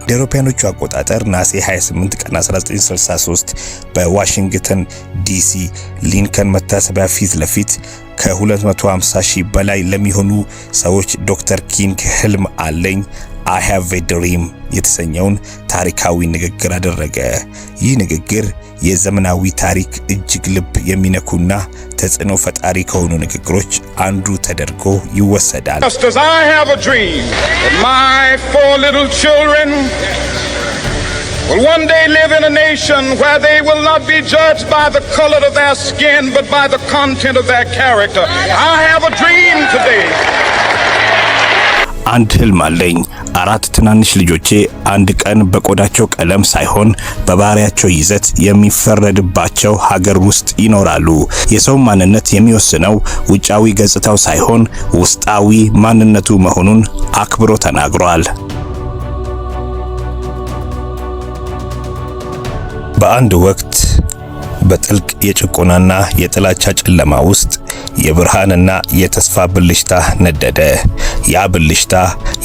አውሮፓውያኖቹ አቆጣጠር ነሐሴ 28 ቀን 1963 በዋሽንግተን ዲሲ ሊንከን መታሰቢያ ፊት ለፊት ከ250,000 በላይ ለሚሆኑ ሰዎች ዶክተር ኪንግ ህልም አለኝ I have a dream የተሰኘውን ታሪካዊ ንግግር አደረገ። ይህ ንግግር የዘመናዊ ታሪክ እጅግ ልብ የሚነኩና ተጽዕኖ ፈጣሪ ከሆኑ ንግግሮች አንዱ ተደርጎ ይወሰዳል። Just as I have a dream that my 4 little children will one day live in a nation where they will not be judged by the color of their skin but by the content of their character. I have a dream today. አንድ ህልም አለኝ። 4 ትናንሽ ልጆቼ አንድ ቀን በቆዳቸው ቀለም ሳይሆን በባህሪያቸው ይዘት የሚፈረድባቸው ሀገር ውስጥ ይኖራሉ። የሰው ማንነት የሚወስነው ውጫዊ ገጽታው ሳይሆን ውስጣዊ ማንነቱ መሆኑን አክብሮ ተናግሯል። በአንድ ወቅት በጥልቅ የጭቆናና የጥላቻ ጨለማ ውስጥ የብርሃንና የተስፋ ብልሽታ ነደደ። ያ ብልሽታ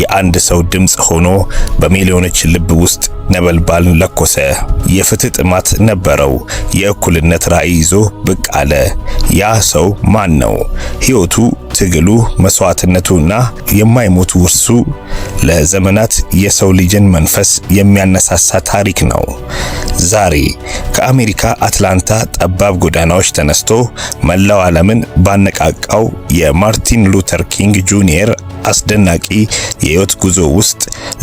የአንድ ሰው ድምጽ ሆኖ በሚሊዮኖች ልብ ውስጥ ነበልባልን ለኮሰ። የፍትህ ጥማት ነበረው። የእኩልነት ራዕይ ይዞ ብቅ አለ። ያ ሰው ማን ነው? ሕይወቱ፣ ትግሉ፣ መስዋዕትነቱና የማይሞቱ ውርሱ ለዘመናት የሰው ልጅን መንፈስ የሚያነሳሳ ታሪክ ነው። ዛሬ ከአሜሪካ አትላንታ ጠባብ ጎዳናዎች ተነስቶ መላው ዓለምን ባነቃቃው የማርቲን ሉተር ኪንግ ጁኒየር አስደናቂ የህይወት ጉዞ ውስጥ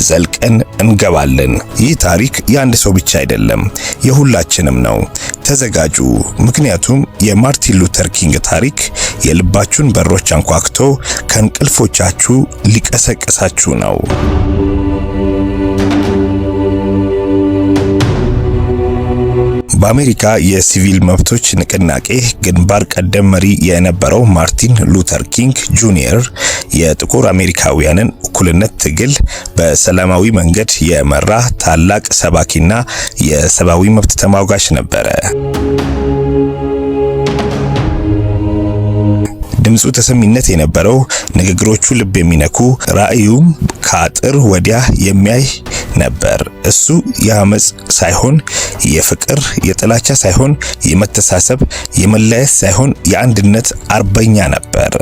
ዘልቀን እንገባለን። ይህ ታሪክ የአንድ ሰው ብቻ አይደለም፣ የሁላችንም ነው። ተዘጋጁ፣ ምክንያቱም የማርቲን ሉተር ኪንግ ታሪክ የልባችሁን በሮች አንኳኩቶ ከእንቅልፎቻችሁ ሊቀሰቅሳችሁ ነው። በአሜሪካ የሲቪል መብቶች ንቅናቄ ግንባር ቀደም መሪ የነበረው ማርቲን ሉተር ኪንግ ጁኒየር የጥቁር አሜሪካውያንን እኩልነት ትግል በሰላማዊ መንገድ የመራ ታላቅ ሰባኪና የሰብአዊ መብት ተሟጋች ነበረ። ድምፁ ተሰሚነት የነበረው፣ ንግግሮቹ ልብ የሚነኩ፣ ራእዩም ከአጥር ወዲያ የሚያይ ነበር። እሱ የአመጽ ሳይሆን የፍቅር፣ የጥላቻ ሳይሆን የመተሳሰብ፣ የመለያየት ሳይሆን የአንድነት አርበኛ ነበር።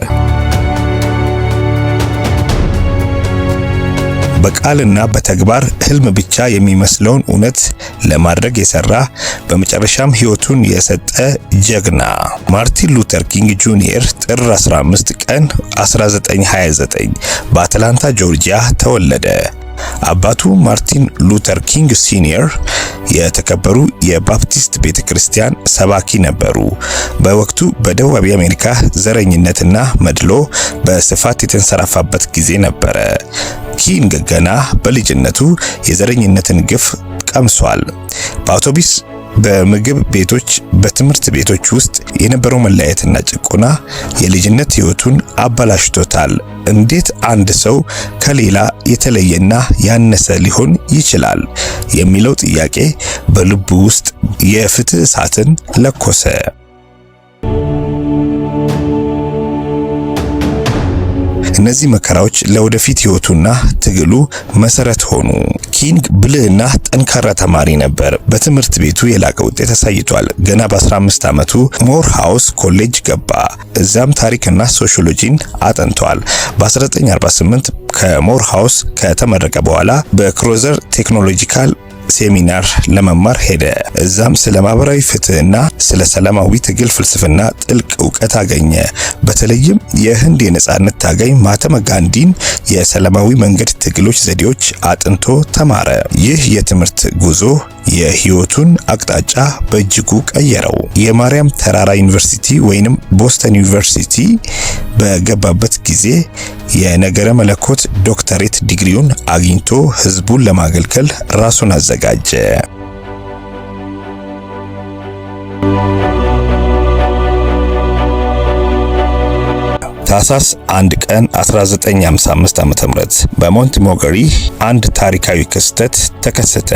በቃልና በተግባር ህልም ብቻ የሚመስለውን እውነት ለማድረግ የሰራ፣ በመጨረሻም ህይወቱን የሰጠ ጀግና። ማርቲን ሉተር ኪንግ ጁኒየር ጥር 15 ቀን 1929 በአትላንታ ጆርጂያ ተወለደ። አባቱ ማርቲን ሉተር ኪንግ ሲኒየር የተከበሩ የባፕቲስት ቤተክርስቲያን ሰባኪ ነበሩ። በወቅቱ በደቡብ አሜሪካ ዘረኝነትና መድሎ በስፋት የተንሰራፋበት ጊዜ ነበረ። ኪንግ ገና በልጅነቱ የዘረኝነትን ግፍ ቀምሷል። በአውቶቡስ፣ በምግብ ቤቶች፣ በትምህርት ቤቶች ውስጥ የነበረው መለያየትና ጭቆና የልጅነት ህይወቱን አበላሽቶታል። እንዴት አንድ ሰው ከሌላ የተለየና ያነሰ ሊሆን ይችላል የሚለው ጥያቄ በልቡ ውስጥ የፍትህ እሳትን ለኮሰ። እነዚህ መከራዎች ለወደፊት ህይወቱና ትግሉ መሰረት ሆኑ። ኪንግ ብልህና ጠንካራ ተማሪ ነበር። በትምህርት ቤቱ የላቀ ውጤት አሳይቷል። ገና በ15 ዓመቱ ሞር ሃውስ ኮሌጅ ገባ። እዛም ታሪክና ሶሺዮሎጂን አጠንቷል። በ1948 ከሞር ሃውስ ከተመረቀ በኋላ በክሮዘር ቴክኖሎጂካል ሴሚናር ለመማር ሄደ። እዛም ስለ ማህበራዊ ፍትህና ስለ ሰላማዊ ትግል ፍልስፍና ጥልቅ ዕውቀት አገኘ። በተለይም የህንድ የነጻነት ታጋይ ማህተማ ጋንዲን የሰላማዊ መንገድ ትግሎች ዘዴዎች አጥንቶ ተማረ። ይህ የትምህርት ጉዞ የህይወቱን አቅጣጫ በእጅጉ ቀየረው። የማርያም ተራራ ዩኒቨርሲቲ ወይንም ቦስተን ዩኒቨርሲቲ በገባበት ጊዜ የነገረ መለኮት ዶክተሬት ዲግሪውን አግኝቶ ህዝቡን ለማገልገል ራሱን አዘጋጀ። ታህሳስ 1 ቀን 1955 ዓ.ም በሞንትጎመሪ አንድ ታሪካዊ ክስተት ተከሰተ።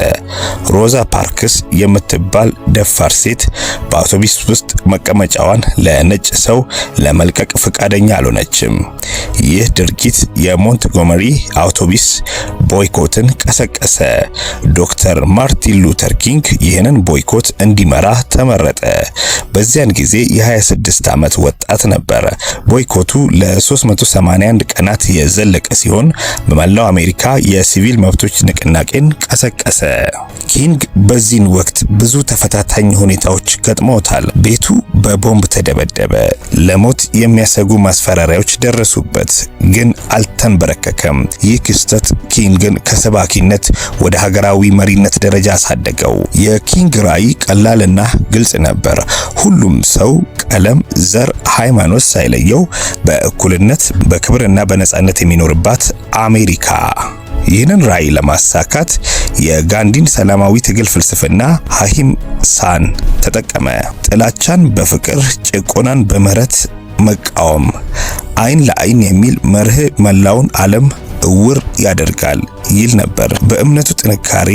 ሮዛ ፓርክስ የምትባል ደፋር ሴት በአውቶቡስ ውስጥ መቀመጫዋን ለነጭ ሰው ለመልቀቅ ፈቃደኛ አልሆነችም። ይህ ድርጊት የሞንትጎመሪ አውቶቡስ ቦይኮትን ቀሰቀሰ። ዶክተር ማርቲን ሉተር ኪንግ ይህንን ቦይኮት እንዲመራ ተመረጠ። በዚያን ጊዜ የ26 ዓመት ወጣት ነበር። ቦይኮቱ ለ381 ቀናት የዘለቀ ሲሆን በመላው አሜሪካ የሲቪል መብቶች ንቅናቄን ቀሰቀሰ። ኪንግ በዚህን ወቅት ብዙ ተፈታታኝ ሁኔታዎች ገጥመውታል። ቤቱ በቦምብ ተደበደበ። ለሞት የሚያሰጉ ማስፈራሪያዎች ደረሱበት፣ ግን አልተንበረከከም። ይህ ክስተት ኪንግን ከሰባኪነት ወደ ሀገራዊ መሪነት ደረጃ አሳደገው። የኪንግ ራዕይ ቀላልና ግልጽ ነበር። ሁሉም ሰው ቀለም፣ ዘር፣ ሃይማኖት ሳይለየው በእኩልነት በክብርና በነጻነት የሚኖርባት አሜሪካ። ይህንን ራዕይ ለማሳካት የጋንዲን ሰላማዊ ትግል ፍልስፍና አሂምሳን ተጠቀመ። ጥላቻን በፍቅር ጭቆናን በምህረት መቃወም፣ አይን ለአይን የሚል መርህ መላውን ዓለም እውር ያደርጋል ይል ነበር። በእምነቱ ጥንካሬ፣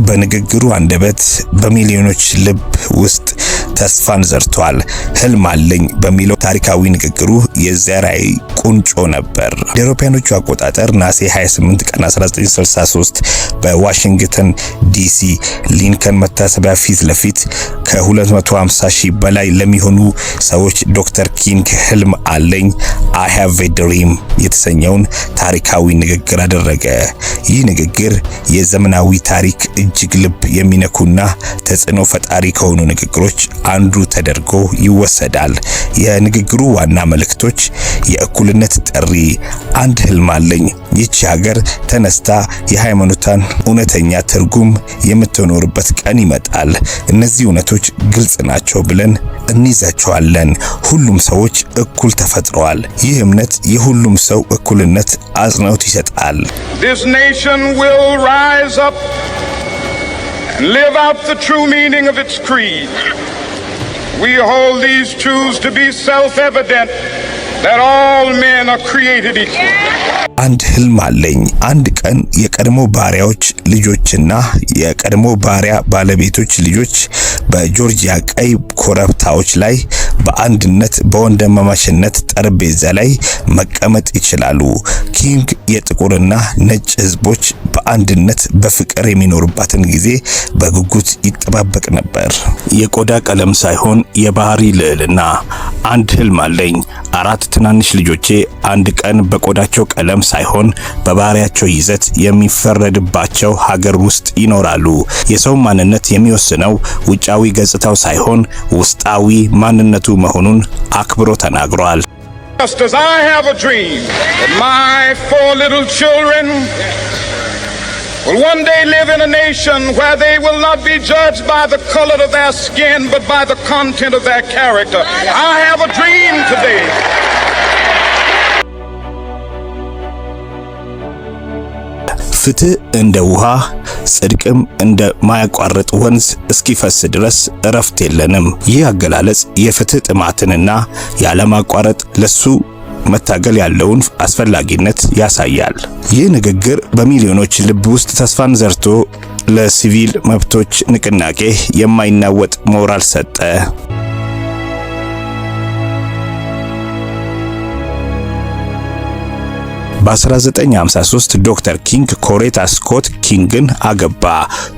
በንግግሩ አንደበት በሚሊዮኖች ልብ ውስጥ ተስፋን ዘርቷል። ህልም አለኝ በሚለው ታሪካዊ ንግግሩ የዚያ ራዕይ ቁንጮ ነበር። የአውሮፓውያኖቹ አቆጣጠር ነሐሴ 28 ቀን 1963 በዋሽንግተን ዲሲ ሊንከን መታሰቢያ ፊት ለፊት ከ250 ሺህ በላይ ለሚሆኑ ሰዎች ዶክተር ኪንግ ህልም አለኝ I have a dream የተሰኘውን ታሪካዊ ንግግር አደረገ። ይህ ንግግር የዘመናዊ ታሪክ እጅግ ልብ የሚነኩና ተጽዕኖ ፈጣሪ ከሆኑ ንግግሮች አንዱ ተደርጎ ይወሰዳል። የንግግሩ ዋና መልእክቶች የእኩልነት ጥሪ፣ አንድ ህልም አለኝ፣ ይህች ሀገር ተነስታ የሃይማኖቷን እውነተኛ ትርጉም የምትኖርበት ቀን ይመጣል። እነዚህ እውነቶች ግልጽ ናቸው ብለን እንይዛቸዋለን። ሁሉም ሰዎች እኩል ተፈጥረዋል። ይህ እምነት የሁሉም ሰው እኩልነት አጽንዖት ይሰጣል። This nation will rise up and live out the true meaning of its creed. We hold these truths to be self-evident that all men are created equal. አንድ ህልም አለኝ። አንድ ቀን የቀድሞ ባሪያዎች ልጆችና የቀድሞ ባሪያ ባለቤቶች ልጆች በጆርጂያ ቀይ ኮረብታዎች ላይ በአንድነት በወንድማማችነት ጠረጴዛ ላይ መቀመጥ ይችላሉ። ኪንግ የጥቁርና ነጭ ህዝቦች በአንድነት በፍቅር የሚኖሩባትን ጊዜ በጉጉት ይጠባበቅ ነበር። የቆዳ ቀለም ሳይሆን የባህሪ ልዕልና። አንድ ህልም አለኝ። 4 ትናንሽ ልጆቼ አንድ ቀን በቆዳቸው ቀለም ሳይሆን በባህሪያቸው ይዘት የሚፈረድባቸው ሀገር ውስጥ ይኖራሉ። የሰው ማንነት የሚወስነው ውጫዊ ገጽታው ሳይሆን ውስጣዊ ማንነቱ መሆኑን አክብሮ ተናግሯል። Just as I have a dream that my 4 little children will one day live in a nation where they will not be judged by the color of their skin but by the content of their character. I have a dream today. ፍትህ እንደ ውሃ፣ ጽድቅም እንደ ማያቋርጥ ወንዝ እስኪፈስ ድረስ እረፍት የለንም። ይህ አገላለጽ የፍትህ ጥማትንና ያለማቋረጥ ለሱ መታገል ያለውን አስፈላጊነት ያሳያል። ይህ ንግግር በሚሊዮኖች ልብ ውስጥ ተስፋን ዘርቶ ለሲቪል መብቶች ንቅናቄ የማይናወጥ ሞራል ሰጠ። በ1953 ዶክተር ኪንግ ኮሬታ ስኮት ኪንግን አገባ።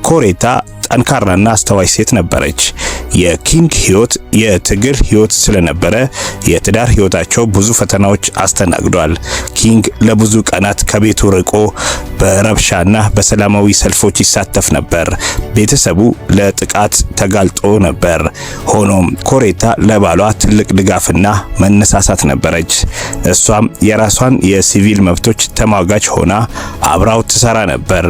ኮሬታ ጠንካራና አስተዋይ ሴት ነበረች። የኪንግ ህይወት የትግል ህይወት ስለነበረ የትዳር ህይወታቸው ብዙ ፈተናዎች አስተናግዷል። ኪንግ ለብዙ ቀናት ከቤቱ ርቆ በረብሻና በሰላማዊ ሰልፎች ይሳተፍ ነበር። ቤተሰቡ ለጥቃት ተጋልጦ ነበር። ሆኖም ኮሬታ ለባሏ ትልቅ ድጋፍና መነሳሳት ነበረች። እሷም የራሷን የሲቪል መብቶች ተሟጋች ሆና አብራው ትሰራ ነበር።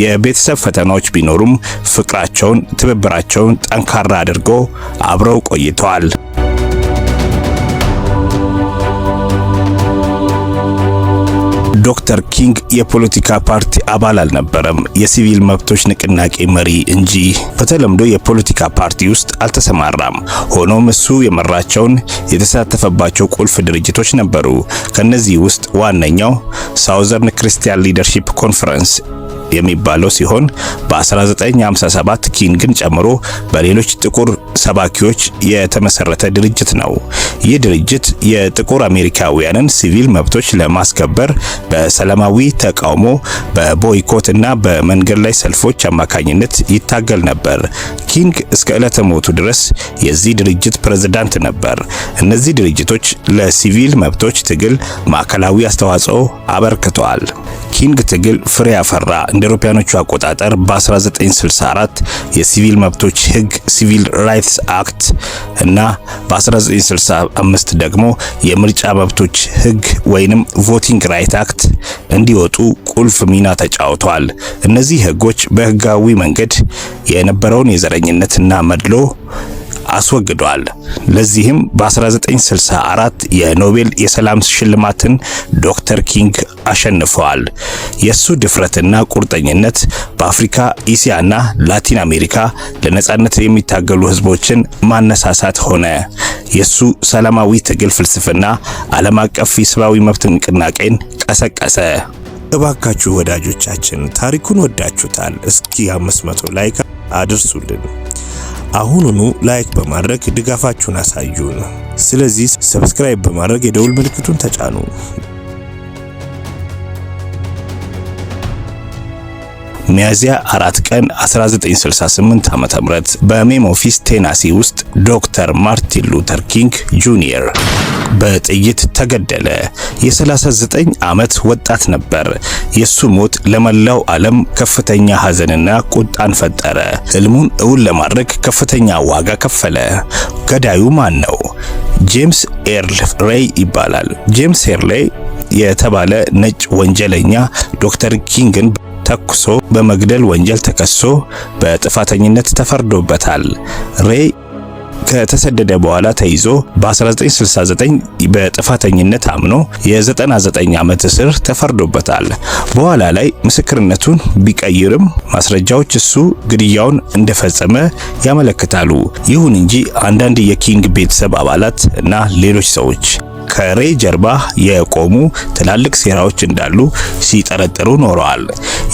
የቤተሰብ ፈተናዎች ቢኖሩም ፍቅራቸውን፣ ትብብራቸውን ጠንካራ አድርጎ አብረው ቆይተዋል። ዶክተር ኪንግ የፖለቲካ ፓርቲ አባል አልነበረም፣ የሲቪል መብቶች ንቅናቄ መሪ እንጂ በተለምዶ የፖለቲካ ፓርቲ ውስጥ አልተሰማራም። ሆኖም እሱ የመራቸውን የተሳተፈባቸው ቁልፍ ድርጅቶች ነበሩ። ከነዚህ ውስጥ ዋነኛው ሳውዘርን ክርስቲያን ሊደርሺፕ ኮንፈረንስ የሚባለው ሲሆን በ1957 ኪንግን ጨምሮ በሌሎች ጥቁር ሰባኪዎች የተመሰረተ ድርጅት ነው። ይህ ድርጅት የጥቁር አሜሪካውያንን ሲቪል መብቶች ለማስከበር በሰላማዊ ተቃውሞ፣ በቦይኮት እና በመንገድ ላይ ሰልፎች አማካኝነት ይታገል ነበር። ኪንግ እስከ ዕለተ ሞቱ ድረስ የዚህ ድርጅት ፕሬዝዳንት ነበር። እነዚህ ድርጅቶች ለሲቪል መብቶች ትግል ማዕከላዊ አስተዋጽኦ አበርክተዋል። ኪንግ ትግል ፍሬ ያፈራ። እንደ አውሮፓውያኖቹ አቆጣጠር በ1964 የሲቪል መብቶች ሕግ ሲቪል ራይትስ አክት እና በ1965 ደግሞ የምርጫ መብቶች ሕግ ወይንም ቮቲንግ ራይት አክት እንዲወጡ ቁልፍ ሚና ተጫውተዋል። እነዚህ ሕጎች በሕጋዊ መንገድ የነበረውን የዘረኝነትና መድሎ አስወግዷል። ለዚህም በ1964 የኖቤል የሰላም ሽልማትን ዶክተር ኪንግ አሸንፈዋል። የሱ ድፍረትና ቁርጠኝነት በአፍሪካ፣ እስያና ላቲን አሜሪካ ለነጻነት የሚታገሉ ህዝቦችን ማነሳሳት ሆነ። የሱ ሰላማዊ ትግል ፍልስፍና ዓለም አቀፍ የሰብአዊ መብት ንቅናቄን ቀሰቀሰ። እባካችሁ ወዳጆቻችን ታሪኩን ወዳችሁታል? እስኪ 500 ላይክ አድርሱልን። አሁኑኑ ላይክ በማድረግ ድጋፋችሁን አሳዩን። ስለዚህ ሰብስክራይብ በማድረግ የደውል ምልክቱን ተጫኑ። ሚያዝያ 4 ቀን 1968 ዓ.ም በሜምፊስ ቴናሲ ውስጥ ዶክተር ማርቲን ሉተር ኪንግ ጁኒየር በጥይት ተገደለ። የ39 ዓመት ወጣት ነበር። የሱ ሞት ለመላው ዓለም ከፍተኛ ሐዘንና ቁጣን ፈጠረ። ህልሙን እውን ለማድረግ ከፍተኛ ዋጋ ከፈለ። ገዳዩ ማን ነው? ጄምስ ኤርል ሬይ ይባላል። ጄምስ ኤርል የተባለ ነጭ ወንጀለኛ ዶክተር ኪንግን ተኩሶ በመግደል ወንጀል ተከሶ በጥፋተኝነት ተፈርዶበታል። ሬይ ከተሰደደ በኋላ ተይዞ በ1969 በጥፋተኝነት አምኖ የ99 ዓመት እስር ተፈርዶበታል። በኋላ ላይ ምስክርነቱን ቢቀይርም ማስረጃዎች እሱ ግድያውን እንደፈጸመ ያመለክታሉ። ይሁን እንጂ አንዳንድ የኪንግ ቤተሰብ አባላት እና ሌሎች ሰዎች ከሬይ ጀርባ የቆሙ ትላልቅ ሴራዎች እንዳሉ ሲጠረጥሩ ኖረዋል።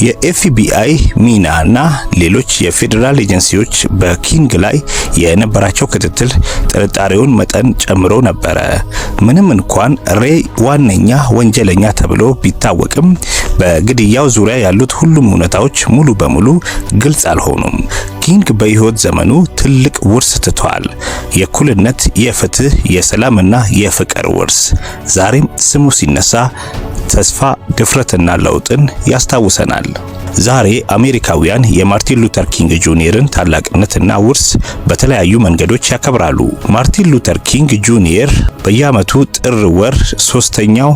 የኤፍቢአይ ሚና እና ሌሎች የፌዴራል ኤጀንሲዎች በኪንግ ላይ የነበራቸው ክትትል ጥርጣሬውን መጠን ጨምሮ ነበረ። ምንም እንኳን ሬይ ዋነኛ ወንጀለኛ ተብሎ ቢታወቅም በግድያው ዙሪያ ያሉት ሁሉም እውነታዎች ሙሉ በሙሉ ግልጽ አልሆኑም። ኪንግ በሕይወት ዘመኑ ትልቅ ውርስ ትቷል። የእኩልነት፣ የፍትህ፣ የሰላምና የፍቅር ውርስ። ዛሬም ስሙ ሲነሳ ተስፋ፣ ድፍረትና ለውጥን ያስታውሰናል። ዛሬ አሜሪካውያን የማርቲን ሉተር ኪንግ ጁኒየርን ታላቅነትና ውርስ በተለያዩ መንገዶች ያከብራሉ። ማርቲን ሉተር ኪንግ ጁኒየር በየዓመቱ ጥር ወር 3ኛው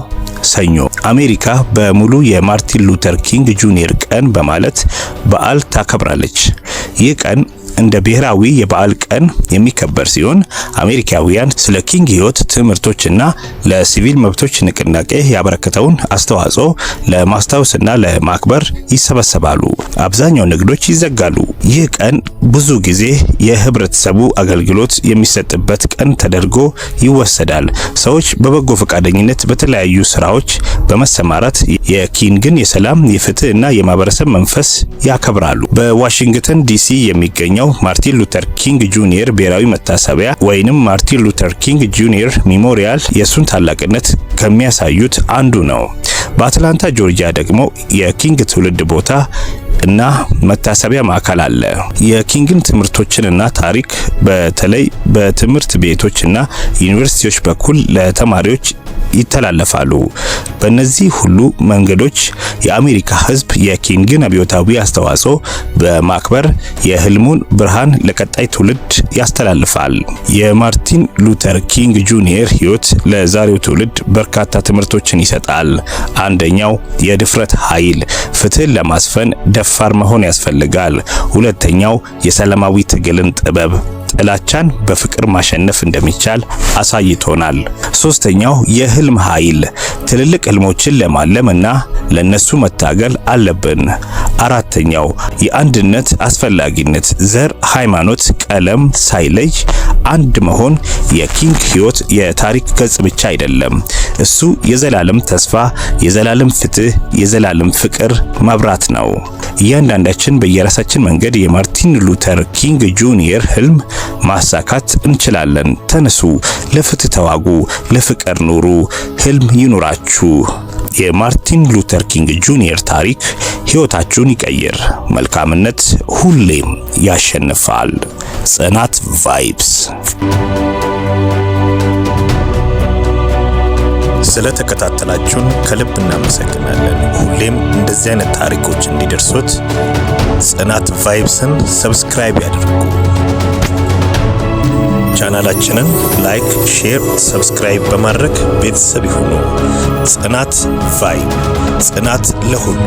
ሰኞ አሜሪካ በሙሉ የማርቲን ሉተር ኪንግ ጁኒየር ቀን በማለት በዓል ታከብራለች። ይህ ቀን እንደ ብሔራዊ የበዓል ቀን የሚከበር ሲሆን አሜሪካውያን ስለ ኪንግ ሕይወት፣ ትምህርቶችና ለሲቪል መብቶች ንቅናቄ ያበረከተውን አስተዋጽኦ ለማስታወስና ለማክበር ይሰበሰባሉ። አብዛኛው ንግዶች ይዘጋሉ። ይህ ቀን ብዙ ጊዜ የህብረተሰቡ አገልግሎት የሚሰጥበት ቀን ተደርጎ ይወሰዳል። ሰዎች በበጎ ፈቃደኝነት በተለያዩ ስራዎች በመሰማራት የኪንግን የሰላም፣ የፍትህ እና የማህበረሰብ መንፈስ ያከብራሉ። በዋሽንግተን ዲሲ የሚገኘው ማርቲን ሉተር ኪንግ ጁኒየር ብሔራዊ መታሰቢያ ወይንም ማርቲን ሉተር ኪንግ ጁኒየር ሚሞሪያል የሱን ታላቅነት ከሚያሳዩት አንዱ ነው። በአትላንታ ጆርጂያ ደግሞ የኪንግ ትውልድ ቦታ እና መታሰቢያ ማዕከል አለ። የኪንግን ትምህርቶችንና ታሪክ በተለይ በትምህርት ቤቶችና ዩኒቨርሲቲዎች በኩል ለተማሪዎች ይተላለፋሉ። በእነዚህ ሁሉ መንገዶች የአሜሪካ ሕዝብ የኪንግን አብዮታዊ አስተዋጽኦ በማክበር የህልሙን ብርሃን ለቀጣይ ትውልድ ያስተላልፋል። የማርቲን ሉተር ኪንግ ጁኒየር ሕይወት ለዛሬው ትውልድ በርካታ ትምህርቶችን ይሰጣል። አንደኛው የድፍረት ኃይል፣ ፍትህን ለማስፈን ደፋር መሆን ያስፈልጋል። ሁለተኛው የሰላማዊ ትግልን ጥበብ፣ ጥላቻን በፍቅር ማሸነፍ እንደሚቻል አሳይቶናል። ሶስተኛው የህልም ኃይል፣ ትልልቅ ህልሞችን ለማለምና ለነሱ መታገል አለብን። አራተኛው የአንድነት አስፈላጊነት፣ ዘር፣ ሃይማኖት፣ ቀለም ሳይለይ አንድ መሆን የኪንግ ህይወት የታሪክ ገጽ ብቻ አይደለም። እሱ የዘላለም ተስፋ፣ የዘላለም ፍትህ፣ የዘላለም ፍቅር መብራት ነው። እያንዳንዳችን በየራሳችን መንገድ የማርቲን ሉተር ኪንግ ጁኒየር ህልም ማሳካት እንችላለን። ተነሱ፣ ለፍትህ ተዋጉ፣ ለፍቅር ኑሩ፣ ህልም ይኑራችሁ። የማርቲን ሉተር ኪንግ ጁኒየር ታሪክ ህይወታችሁን ይቀይር። መልካምነት ሁሌም ያሸንፋል። ጽናት ቫይብስ። ስለተከታተላችሁን ከልብ እናመሰግናለን። ሁሌም እንደዚህ አይነት ታሪኮች እንዲደርሱት ጽናት ቫይብስን ሰብስክራይብ ያድርጉ። ቻናላችንን ላይክ፣ ሼር፣ ሰብስክራይብ በማድረግ ቤተሰብ ይሁኑ። ጽናት ቫይብ፣ ጽናት ለሁሉ።